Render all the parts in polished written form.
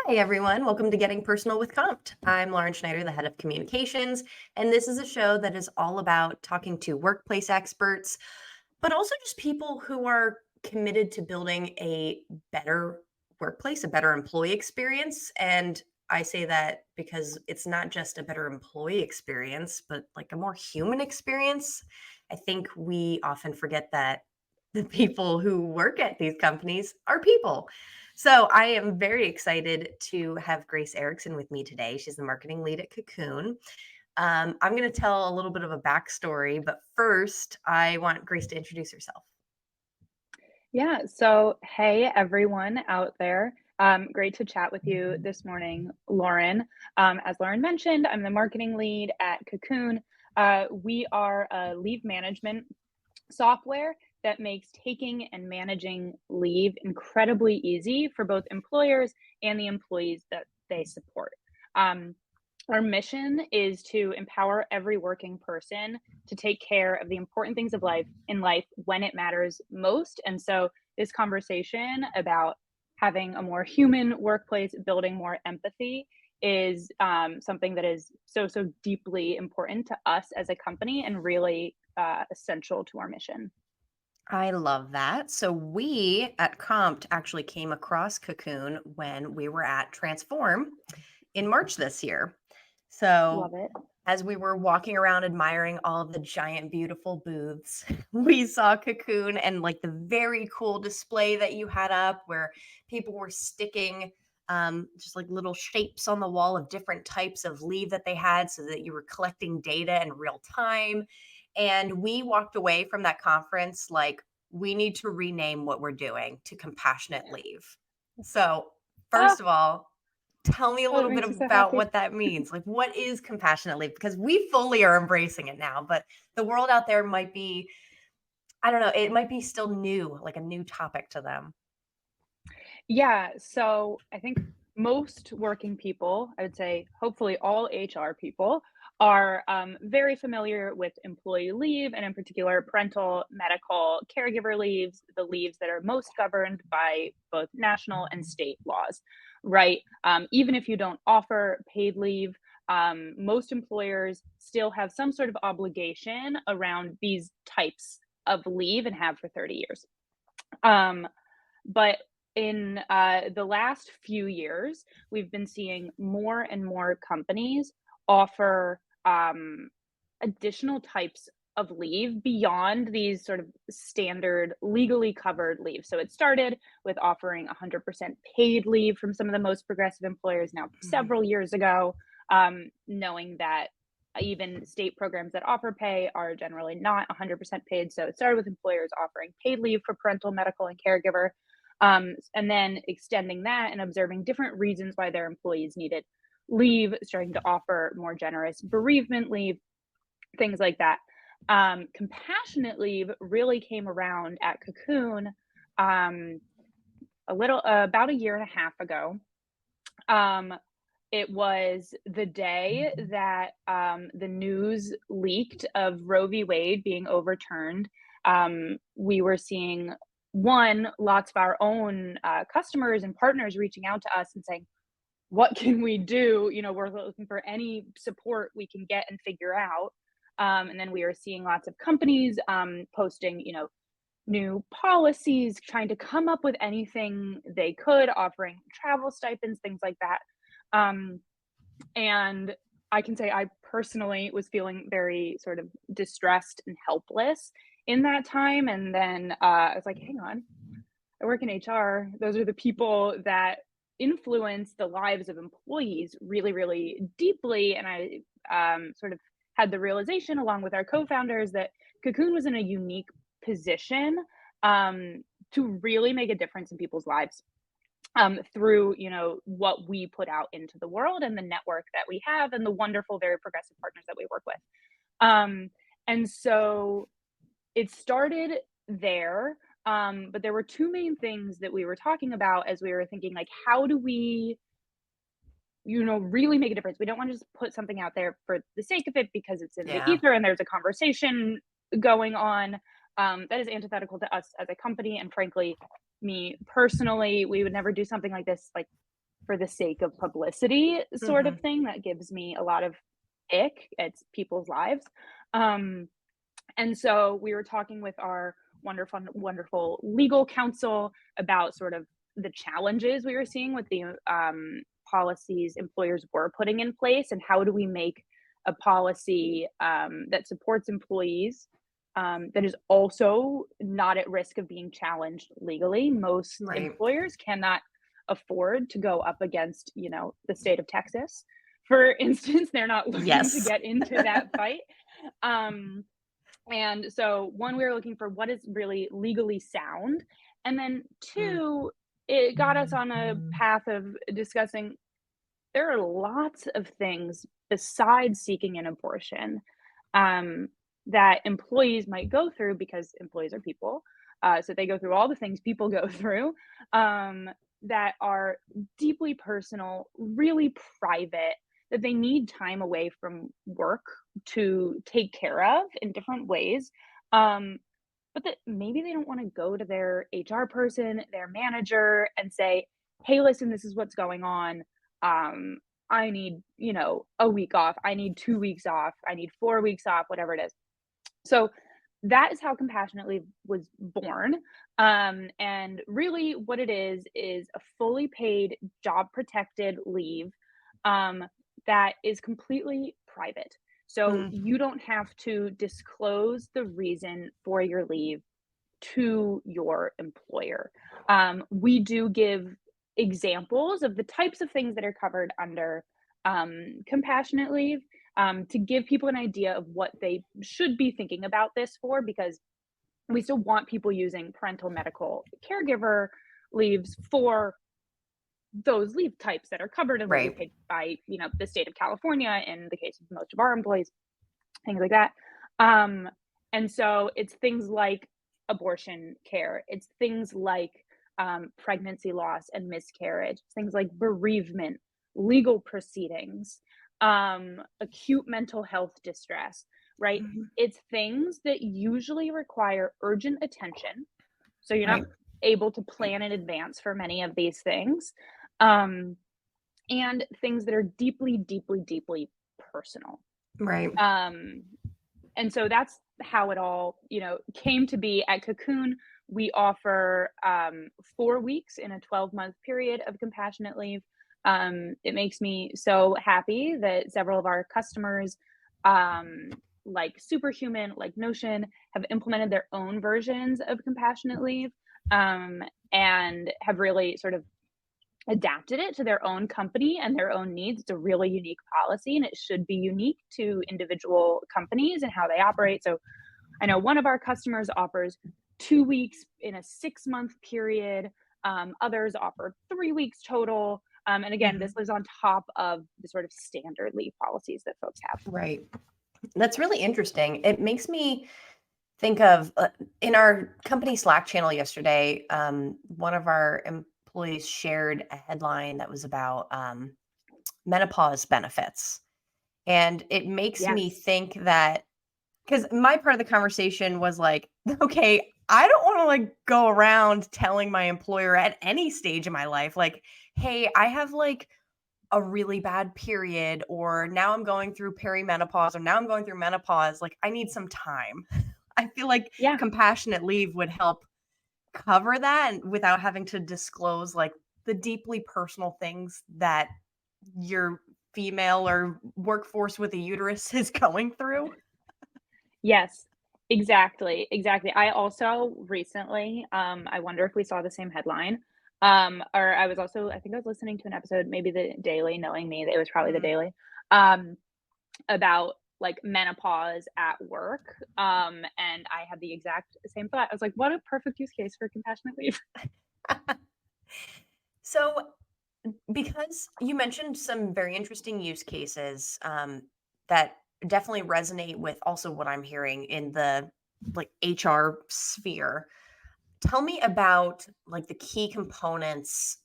Hi, everyone. Welcome to Getting Personal with Compt. I'm Lauren Schneider, the head of communications, and this is a show that is all about talking to workplace experts, but also just people who are committed to building a better workplace, a better employee experience. And I say that because it's not just a better employee experience, but like a more human experience. I think we often forget that the people who work at these companies are people. So I am very excited to have Grace Erickson with me today. She's the marketing lead at Cocoon. I'm going to tell a little bit of a backstory, but first, I want Grace to introduce herself. Yeah, so hey everyone out there. Great to chat with you this morning, Lauren. As Lauren mentioned, I'm the marketing lead at Cocoon. We are a leave management software that makes taking and managing leave incredibly easy for both employers and the employees that they support. Um, our mission is to empower every working person to take care of the important things of life in life when it matters most. And so, this conversation about having a more human workplace, building more empathy, is something that is so deeply important to us as a company and really essential to our mission. I love that. So we at Compt actually came across Cocoon when we were at Transform in March this year. So Love it. as we were walking around admiring all of the giant, beautiful booths, we saw Cocoon and like the very cool display that you had up where people were sticking just like little shapes on the wall of different types of leave that they had so that you were collecting data in real time. And we walked away from that conference like, we need to rename what we're doing to compassionate leave. So, Ah, first of all, tell me a oh, it little bit makes me so about happy. what that means. Like, what is compassionate leave? Because we fully are embracing it now, but the world out there might be, I don't know, it might be still new, like a new topic to them. Yeah, so I think most working people, I would say hopefully all HR people, are very familiar with employee leave and, in particular, parental, medical, caregiver leaves, the leaves that are most governed by both national and state laws, right? Even if you don't offer paid leave, most employers still have some sort of obligation around these types of leave and have for 30 years. Um, but in the last few years, we've been seeing more and more companies offer additional types of leave beyond these sort of standard legally covered leave. So it started with offering 100% paid leave from some of the most progressive employers now Mhm. several years ago, knowing that even state programs that offer pay are generally not 100% paid. So it started with employers offering paid leave for parental, medical, and caregiver, and then extending that and observing different reasons why their employees needed leave, starting to offer more generous bereavement leave, things like that. Compassionate leave really came around at Cocoon um, about a year and a half ago. Um, it was the day that the news leaked of Roe v. Wade being overturned. We were seeing lots of our own customers and partners reaching out to us and saying, "What can we do? You know, we're looking for any support we can get and figure out." And then we are seeing lots of companies posting, new policies, trying to come up with anything they could, offering travel stipends, things like that. Um, and I can say I personally was feeling very sort of distressed and helpless in that time. And then I was like, hang on, I work in HR. Those are the people that influence the lives of employees really, really deeply. And I sort of had the realization, along with our co founders, that Cocoon was in a unique position um, to really make a difference in people's lives through what we put out into the world and the network that we have and the wonderful, very progressive partners that we work with. Um, and so it started there, but there were two main things that we were talking about as we were thinking, like, how do we, really make a difference? We don't want to just put something out there for the sake of it because it's in the Yeah. ether and there's a conversation going on that is antithetical to us as a company. And frankly, me personally, we would never do something like this, like for the sake of publicity sort of Mhm. thing that gives me a lot of ick. It's people's lives. Um, and so we were talking with our wonderful legal counsel about sort of the challenges we were seeing with the policies employers were putting in place, and how do we make a policy that supports employees that is also not at risk of being challenged legally. Most Right. employers cannot afford to go up against, the state of Texas, for instance. They're not looking to Yes. get into that fight. Um, and so, one, we were looking for what is really legally sound. And then Mm. two, it got us on a path of discussing there are lots of things besides seeking an abortion um, that employees might go through, because employees are people. So they go through all the things people go through, um, that are deeply personal, really private, that they need time away from work to take care of in different ways. Um, but that maybe they don't want to go to their HR person, their manager, and say, hey, listen, this is what's going on. I need, a week off. I need 2 weeks off. I need 4 weeks off, whatever it is. So that is how Compassionate Leave was born. And really, what it is a fully paid, job protected leave um, that is completely private. So Mm. you don't have to disclose the reason for your leave to your employer. We do give examples of the types of things that are covered under compassionate leave, to give people an idea of what they should be thinking about this for, because we still want people using parental medical caregiver leaves for those leave types that are covered and legally Right. paid by the state of California in the case of most of our employees, things like that. Um, and so it's things like abortion care, it's things like pregnancy loss and miscarriage, things like bereavement, legal proceedings, acute mental health distress, right? Mhm. It's things that usually require urgent attention. So you're not Right. able to plan in advance for many of these things. Um, and things that are deeply, deeply, deeply personal. Right. Um, and so that's how it all came to be. At Cocoon, we offer 4 weeks in a 12-month period of compassionate leave. It makes me so happy that several of our customers, like Superhuman, like Notion, have implemented their own versions of compassionate leave, and have really sort of adapted it to their own company and their own needs. It's a really unique policy, and it should be unique to individual companies and how they operate. So I know one of our customers offers 2 weeks in a 6-month period. Others offer 3 weeks total. And again, this Mhm. lives on top of the sort of standard leave policies that folks have. Right. That's really interesting. It makes me think of in our company Slack channel yesterday, one of our employees shared a headline that was about menopause benefits. And it makes me Yes. think that because my part of the conversation was like, okay, I don't want to like go around telling my employer at any stage of my life, like, hey, I have like a really bad period, or now I'm going through perimenopause, or now I'm going through menopause. Like, I need some time. I feel like Yeah. compassionate leave would help cover that and without having to disclose like the deeply personal things that your female or workforce with a uterus is going through. Yes. Exactly. Exactly. I also recently, I wonder if we saw the same headline. Or I think I was listening to an episode, maybe the Daily, knowing me, it was probably the Mm. Daily, um, about like menopause at work. And I had the exact same thought. I was like, what a perfect use case for compassionate leave. So, because you mentioned some very interesting use cases that definitely resonate with also what I'm hearing in the like HR sphere, tell me about like the key components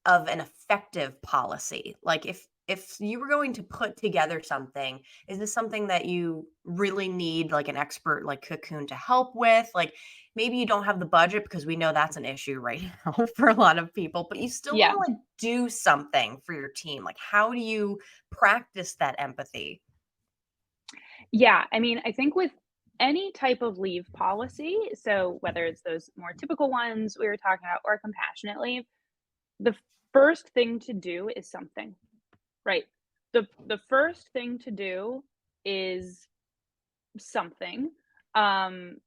of an effective policy. Like if if you were going to put together something, is this something that you really need like an expert like Cocoon to help with? Like maybe you don't have the budget because we know that's an issue right now for a lot of people, but you still want Yeah. to like do something for your team. Like how do you practice that empathy? Yeah, I mean, I think with any type of leave policy, so whether it's those more typical ones we were talking about or compassionate leave, the first thing to do is something, right? The first thing to do is something,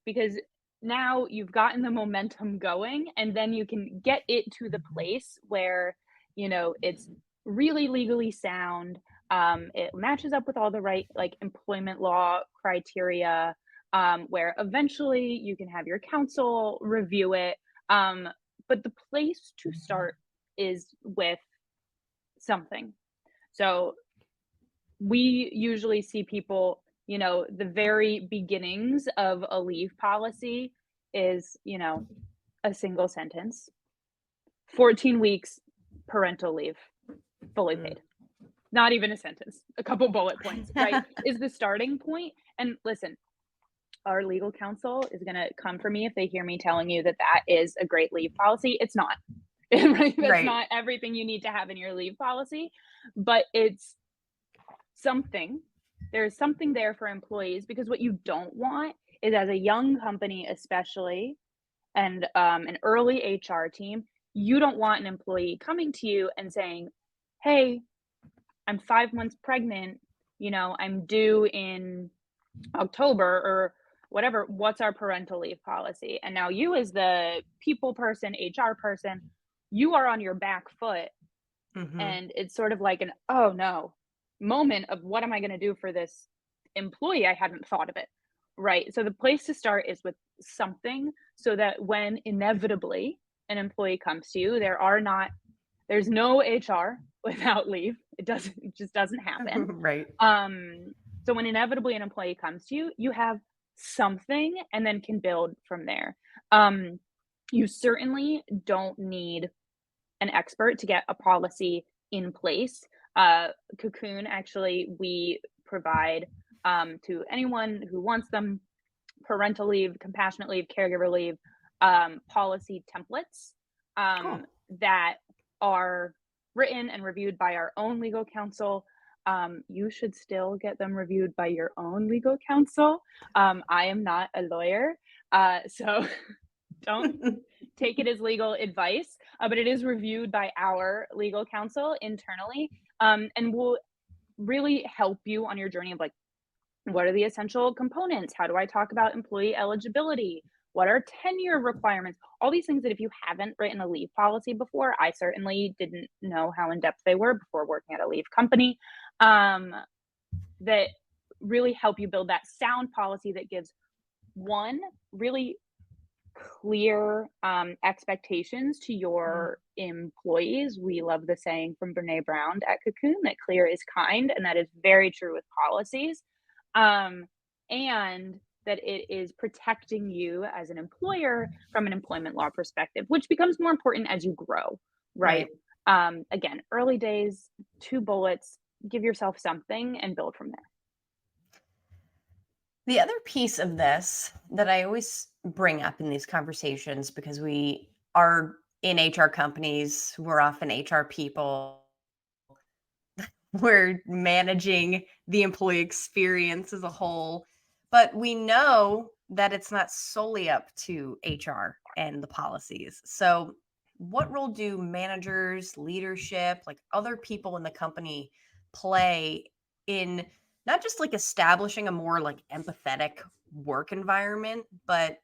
because now you've gotten the momentum going, and then you can get it to the place where, it's really legally sound, it matches up with all the right, like, employment law criteria, where eventually you can have your counsel review it, but the place to start is with something. So we usually see people, the very beginnings of a leave policy is, a single sentence, 14 weeks parental leave, fully Mm. paid. Not even a sentence, a couple bullet points, right? Is the starting point. And listen, our legal counsel is going to come for me if they hear me telling you that that is a great leave policy. It's not. Right? That's Right. not everything you need to have in your leave policy, but it's something. There's something there for employees, because what you don't want is, as a young company especially, and an early HR team, you don't want an employee coming to you and saying, "Hey, I'm 5 months pregnant. I'm due in October or whatever. What's our parental leave policy?" And now you, as the people person, HR person, you are on your back foot, Hmm. and it's sort of like an, "Oh, no," moment of, "What am I gonna do for this employee? I hadn't thought of it." Right? So the place to start is with something, so that when inevitably an employee comes to you, there's no HR without leave. It just doesn't happen. Right. Um, so when inevitably an employee comes to you, you have something and then can build from there. Um, you certainly don't need an expert to get a policy in place. Cocoon, actually, we provide, to anyone who wants them, parental leave, compassionate leave, caregiver leave, policy templates, Cool. that are written and reviewed by our own legal counsel. You should still get them reviewed by your own legal counsel. I am not a lawyer, so don't take it as legal advice, but it is reviewed by our legal counsel internally, and will really help you on your journey of, like, what are the essential components? How do I talk about employee eligibility? What are tenure requirements? All these things that, if you haven't written a leave policy before, I certainly didn't know how in depth they were before working at a leave company, um, that really help you build that sound policy that gives, one, really clear, expectations to Mhm. your employees. We love the saying from Brene Brown at Cocoon that clear is kind, and that is very true with policies. Um, and that it is protecting you as an employer from an employment law perspective, which becomes more important as you grow, right? Right. Again, early days, two bullets, give yourself something and build from there. The other piece of this that I always bring up in these conversations, because we are in HR companies, we're often HR people, we're managing the employee experience as a whole, but we know that it's not solely up to HR and the policies. So, what role do managers, leadership, like other people in the company play in not just like establishing a more like empathetic work environment, but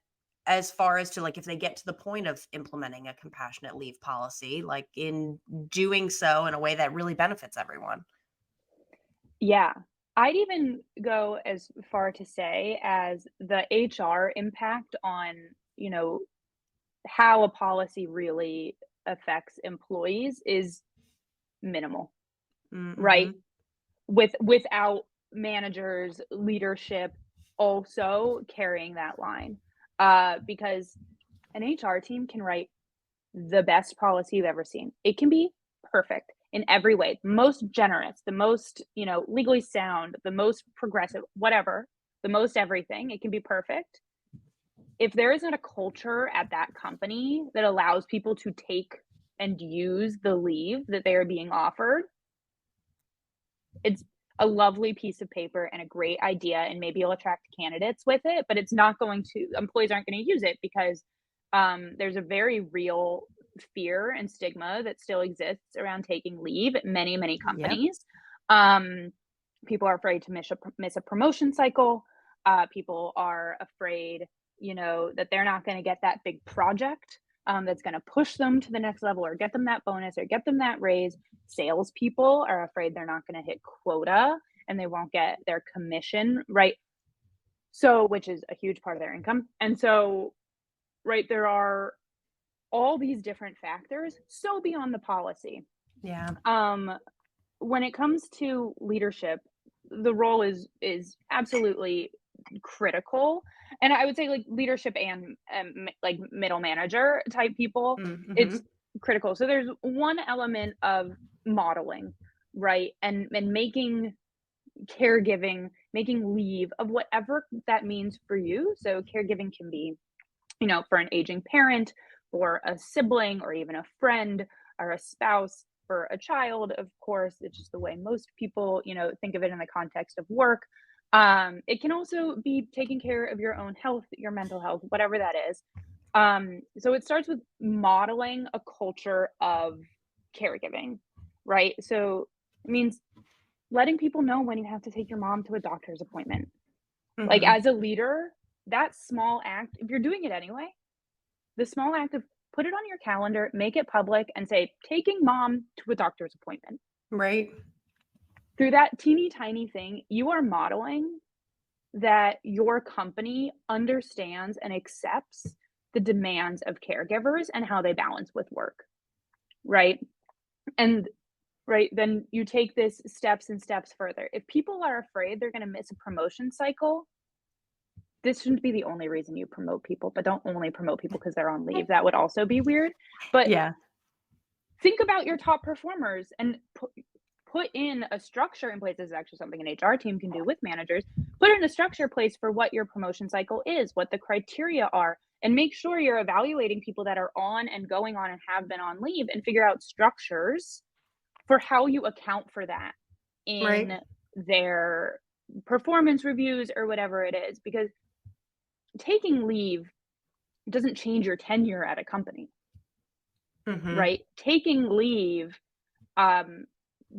as far as to like if they get to the point of implementing a compassionate leave policy, like in doing so in a way that really benefits everyone? Yeah. I'd even go as far to say as the HR impact on, you know, how a policy really affects employees is minimal, right? Mhm. Without managers, leadership also carrying that line. Because an HR team can write the best policy you've ever seen. It can be perfect. in every way, most generous, the most, legally sound, the most progressive, whatever, the most everything. It can be perfect. If there isn't a culture at that company that allows people to take and use the leave that they are being offered, it's a lovely piece of paper and a great idea, and maybe you'll attract candidates with it, but employees aren't going to use it because there's a very real fear and stigma that still exists around taking leave at many, many companies. People are afraid to miss a promotion cycle. People are afraid, that they're not going to get that big project that's going to push them to the next level or get them that bonus or get them that raise. Salespeople are afraid they're not going to hit quota and they won't get their commission, right? So, which is a huge part of their income. And so, right, there are all these different factors so beyond the policy. Yeah. When it comes to leadership, the role is absolutely critical, and I would say like leadership and like middle manager type people, it's critical. So there's one element of modeling, right, and making caregiving, making leave of whatever that means for you. So caregiving can be, for an aging parent or a sibling or even a friend or a spouse. For a child, of course, it's just the way most people, think of it in the context of work. It can also be taking care of your own health, your mental health, whatever that is. So it starts with modeling a culture of caregiving, right? So it means letting people know when you have to take your mom to a doctor's appointment. Like as a leader, that small act, if you're doing it anyway, the small act of put it on your calendar, make it public, and say, taking mom to a doctor's appointment. Right. Through that teeny tiny thing, you are modeling that your company understands and accepts the demands of caregivers and how they balance with work, right? And then you take this steps and steps further. If people are afraid they're going to miss a promotion cycle, this shouldn't be the only reason you promote people, but don't only promote people because they're on leave. That would also be weird. But think about your top performers and put in a structure in place. This is actually something an HR team can do with managers. Put in a structure place for what your promotion cycle is, what the criteria are, and make sure you're evaluating people that are on and going on and have been on leave, and figure out structures for how you account for that in their performance reviews or whatever it is. Because taking leave doesn't change your tenure at a company, right? Taking leave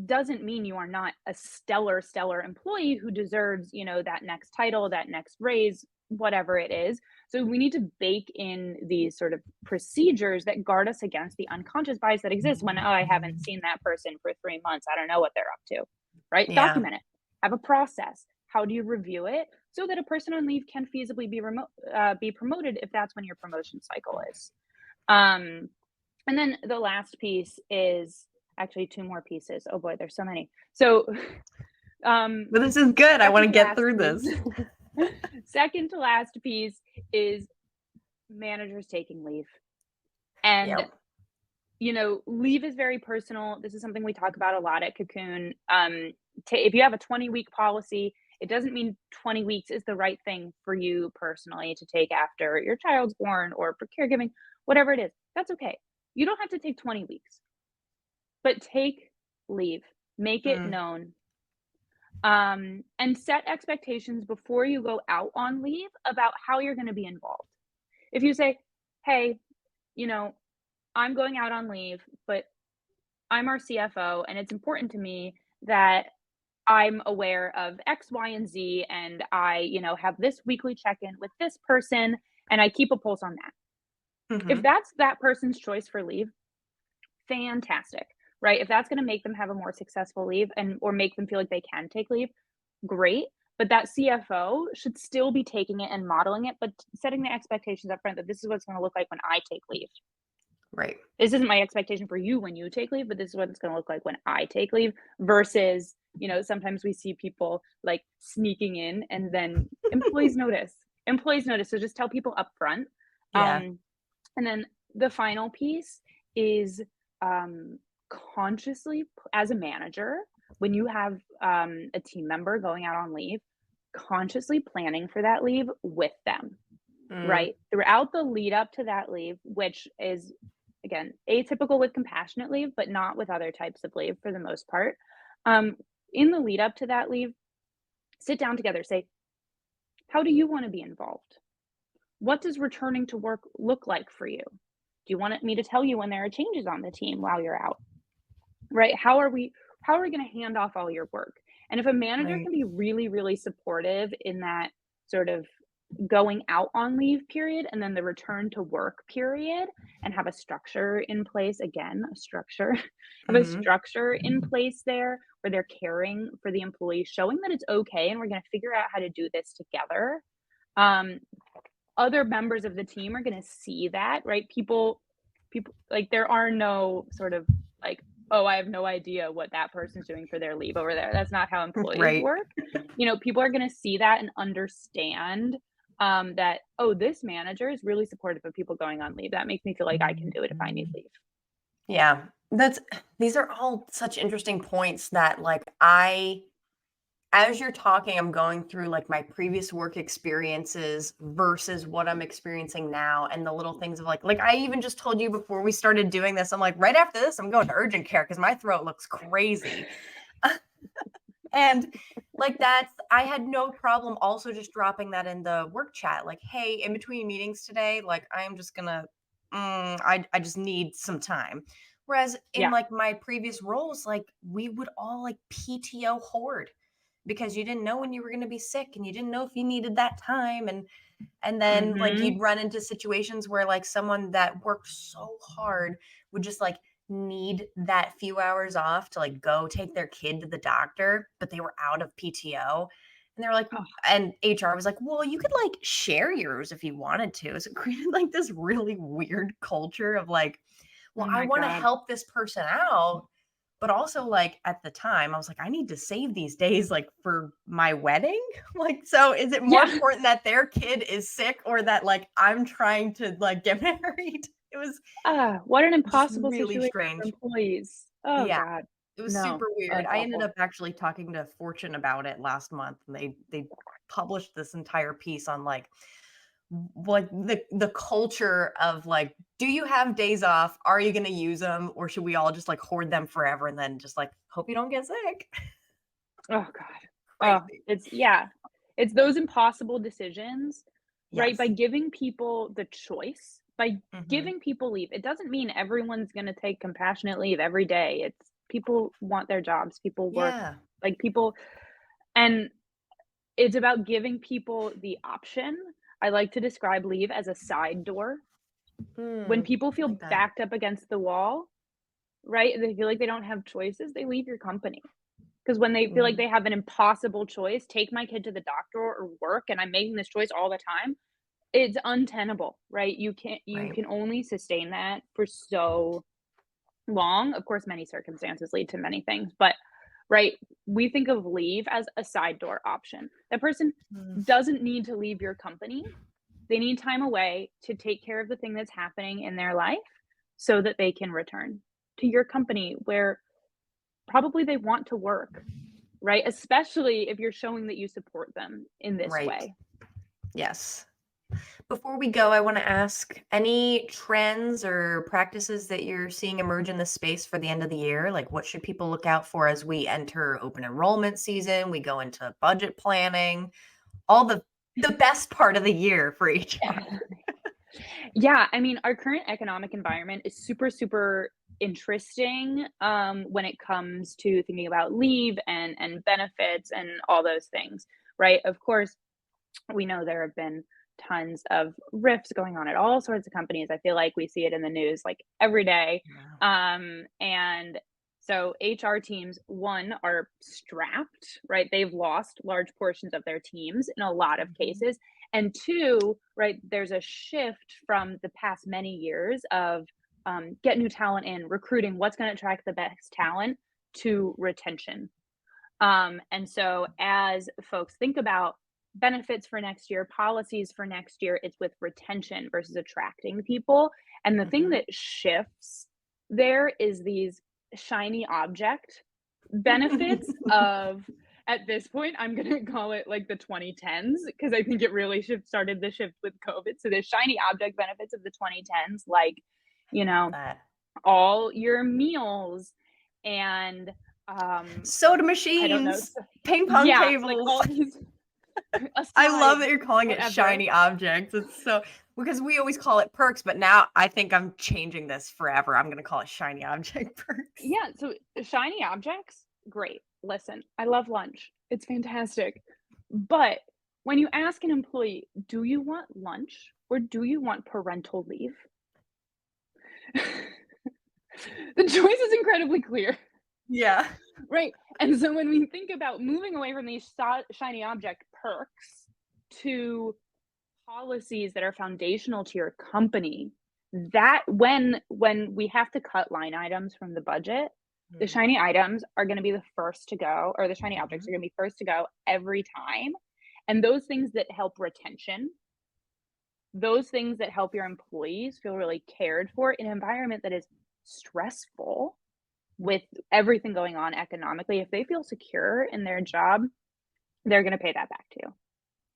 doesn't mean you are not a stellar employee who deserves, that next title, that next raise, whatever it is. So we need to bake in these sort of procedures that guard us against the unconscious bias that exists when, I haven't seen that person for 3 months. I don't know what they're up to, right? Yeah. Document it. Have a process. How do you review it so that a person on leave can feasibly be promoted if that's when your promotion cycle is? And then the last piece is actually 2 more pieces. Oh boy, there's so many. So, but this is good. I want to get through this. Second to last piece is managers taking leave. And, leave is very personal. This is something we talk about a lot at Cocoon. If you have a 20-week policy, it doesn't mean 20 weeks is the right thing for you personally to take after your child's born or for caregiving, whatever it is. That's okay. You don't have to take 20 weeks, but take leave, make it known, and set expectations before you go out on leave about how you're going to be involved. If you say, hey, I'm going out on leave, but I'm our CFO and it's important to me that I'm aware of X, Y, and Z, and I, have this weekly check-in with this person, and I keep a pulse on that. If that's that person's choice for leave, fantastic, right? If that's going to make them have a more successful leave or make them feel like they can take leave, great. But that CFO should still be taking it and modeling it, but setting the expectations up front that this is what it's going to look like when I take leave. Right. This isn't my expectation for you when you take leave, but this is what it's going to look like when I take leave versus, sometimes we see people like sneaking in and then employees notice. So just tell people up front. And then the final piece is consciously, as a manager, when you have a team member going out on leave, consciously planning for that leave with them, Mm, right? Throughout the lead up to that leave, which is, again, atypical with compassionate leave, but not with other types of leave for the most part. Um, in the lead up to that leave, sit down together, say, how do you want to be involved? What does returning to work look like for you? Do you want me to tell you when there are changes on the team while you're out? Right? How are we going to hand off all your work? And if a manager right. can be really, really supportive in that sort of going out on leave period and then the return to work period, and have a structure in place, again, a structure, have a Mhm. structure in place there where they're caring for the employee, showing that it's okay and we're going to figure out how to do this together. Um, Other members of the team are going to see that, right? People like, there are no sort of like, oh, I have no idea what that person's doing for their leave over there. That's not how employees Right. work. People are going to see that and understand that, oh, this manager is really supportive of people going on leave. That makes me feel like I can do it if I need leave. Yeah. That's these are all such interesting points that, like, I as you're talking, I'm going through, like, my previous work experiences versus what I'm experiencing now, and the little things of, like, I even just told you before we started doing this, I'm like, "Right after this, I'm going to urgent care because my throat looks crazy." And, like, that's I had no problem also just dropping that in the work chat, like, "Hey, in between meetings today, like, I'm just gonna I just need some time." Whereas in, Yeah. like, my previous roles, like, we would all, like, PTO hoard because you didn't know when you were gonna be sick, and you didn't know if you needed that time, and then, like, Mhm. you'd run into situations where, like, someone that worked so hard would just, like, need that few hours off to, like, go take their kid to the doctor, but they were out of PTO, and they were like Oh, and HR was like, "Well, you could, like, share yours if you wanted to." So it created, like, this really weird culture of, like, oh well, I my wanna god. help this person out, but also, like, at the time, I was like, "I need to save these days, like, for my wedding?" Like, so is it more Yeah. important that their kid is sick or that, like, I'm trying to, like, get married? It was What an just impossible really situation for strange. employees. Oh Yeah, god. it was No. super Oh, weird. it's I ended awful. up actually talking to Fortune about it last month, and they published this entire piece on, like, like, the culture of, like, do you have days off? Are you gonna use them, or should we all just, like, hoard them forever and then just, like, hope you don't get sick? Oh god. Oh, Crazy. it's yeah. It's those impossible decisions, right? By Yes. giving people the choice, by Mhm. giving people leave. It doesn't mean everyone's gonna take compassionate leave every day. It's people want their jobs, people work, Yeah. like, people, and it's about giving people the option. I like to describe leave as a side door. When Mm, people I like feel that. backed up against the wall, right? They feel like they don't have choices, they leave your company. Because when they feel like Mhm. they have an impossible choice, take my kid to the doctor or work, and I'm making this choice all the time, it's untenable, right? You Right. can only sustain that for so long. Of course, many circumstances lead to many things, but right, we think of leave as a side door option. That person Mm, doesn't need to leave your company. They need time away to take care of the thing that's happening in their life so that they can return to your company where probably they want to work, right? Especially if you're showing that you support them in this right. way. Yes. Before we go, I wanna ask, any trends or practices that you're seeing emerge in this space for the end of the year? Like, what should people look out for as we enter open enrollment season, we go into budget planning, all the best part of the year for HR? Yeah, I mean, our current economic environment is super, super interesting when it comes to thinking about leave and benefits and all those things, right? Of course, we know there have been tons of rifts going on at all sorts of companies. I feel like we see it in the news like every day. Yeah. And so HR teams, one, are strapped, right? They've lost large portions of their teams in a lot of Mhm. cases. And two, right, there's a shift from the past many years of get new talent in, recruiting, what's going to attract the best talent, to retention. And so as folks think about benefits for next year, policies for next year, it's with retention versus attracting people. And the thing Mhm. that shifts there is these shiny object benefits of, at this point, I'm gonna call it like the 2010s because I think it really started the shift with COVID. So the shiny object benefits of the 2010s, like, you know, That all your meals and soda I don't know. machines, ping pong Yeah, like tables. all these I love aside, that you're calling it whatever. shiny objects. It's so because we always call it perks, but now I think I'm changing this forever. I'm gonna call it shiny object perks. Yeah, so shiny objects, great. Listen, I love lunch. It's fantastic. But when you ask an employee, "Do you want lunch or do you want parental leave?" The choice is incredibly clear, Yeah. right? And so when we think about moving away from these shiny object perks to policies that are foundational to your company, that when we have to cut line items from the budget, the Mhm. shiny items are going to be the first to go, or the shiny objects Mhm. are going to be first to go every time. And those things that help retention, those things that help your employees feel really cared for in an environment that is stressful with everything going on economically, if they feel secure in their job, they're going to pay that back to you.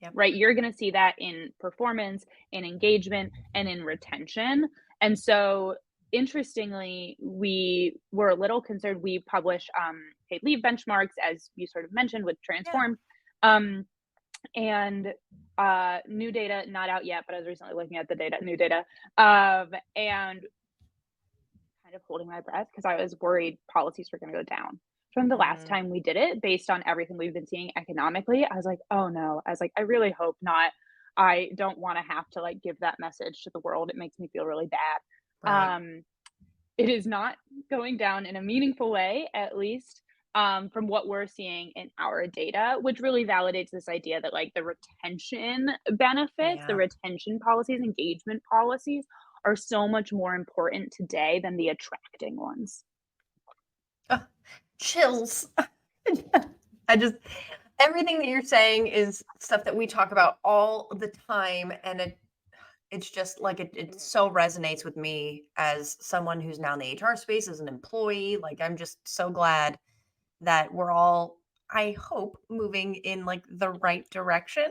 Yep. Right? You're going to see that in performance, in engagement, and in retention. And so, interestingly, we were a little concerned. We publish paid leave benchmarks, as you sort of mentioned with Yeah. Transform. And new data, not out yet, but I was recently looking at the data, new data, and kind of holding my breath because I was worried policies were going to go down. From the last Mm, time we did it, based on everything we've been seeing economically, I was like, "Oh, no." I was like, "I really hope not. I don't wanna have to, like, give that message to the world. It makes me feel really bad." right. It is not going down in a meaningful way, at least, from what we're seeing in our data, which really validates this idea that, like, the retention benefits, the Yeah. retention policies, engagement policies are so much more important today than the attracting ones. Ugh, chills. I just everything that you're saying is stuff that we talk about all the time, and it's just like it so resonates with me as someone who's now in the HR space as an employee. Like I'm just so glad that we're all, I hope, moving in like the right direction.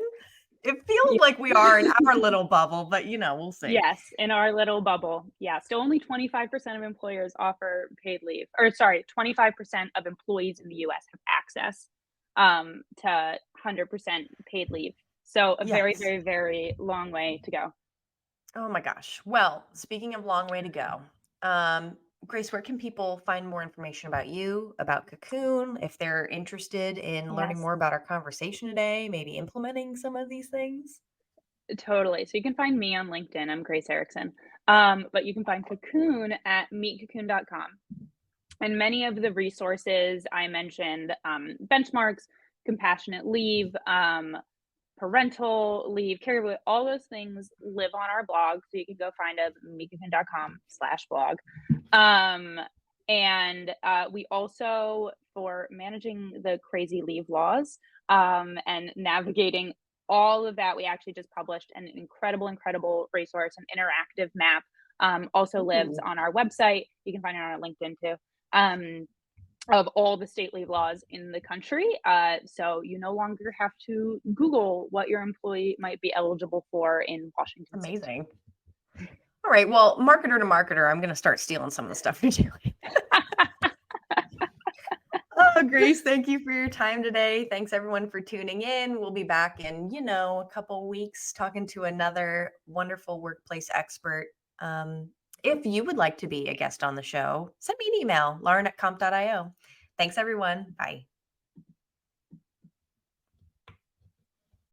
It feels Yeah. like we are in our little bubble, but we'll see. Yes, in our little bubble. Yeah, still only 25% of employers offer paid leave. Or sorry, 25% of employees in the US have access to 100% paid leave. So a very, Yes. very, very long way to go. Oh my gosh. Well, speaking of long way to go, um, Grace, where can people find more information about you, about Cocoon, if they're interested in learning Yes, more about our conversation today, maybe implementing some of these things? totally. So you can find me on LinkedIn. I'm Grace Erickson. But you can find Cocoon at meetcocoon.com. And many of the resources I mentioned, benchmarks, compassionate leave, parental leave, caregiver, all those things live on our blog. So you can go find us meetcocoon.com/blog. Um, and we also, for managing the crazy leave laws and navigating all of that, we actually just published an incredible, incredible resource, an interactive map. Also lives Ooh, on our website. You can find it on our LinkedIn too. Um, of all the state leave laws in the country. So you no longer have to Google what your employee might be eligible for in Washington state. amazing. All right. Well, marketer to marketer, I'm going to start stealing some of the stuff you're doing. Oh, Grace, thank you for your time today. Thanks everyone for tuning in. We'll be back in, a couple weeks talking to another wonderful workplace expert. If you would like to be a guest on the show, send me an email, lauren@compt.io. Thanks everyone. Bye.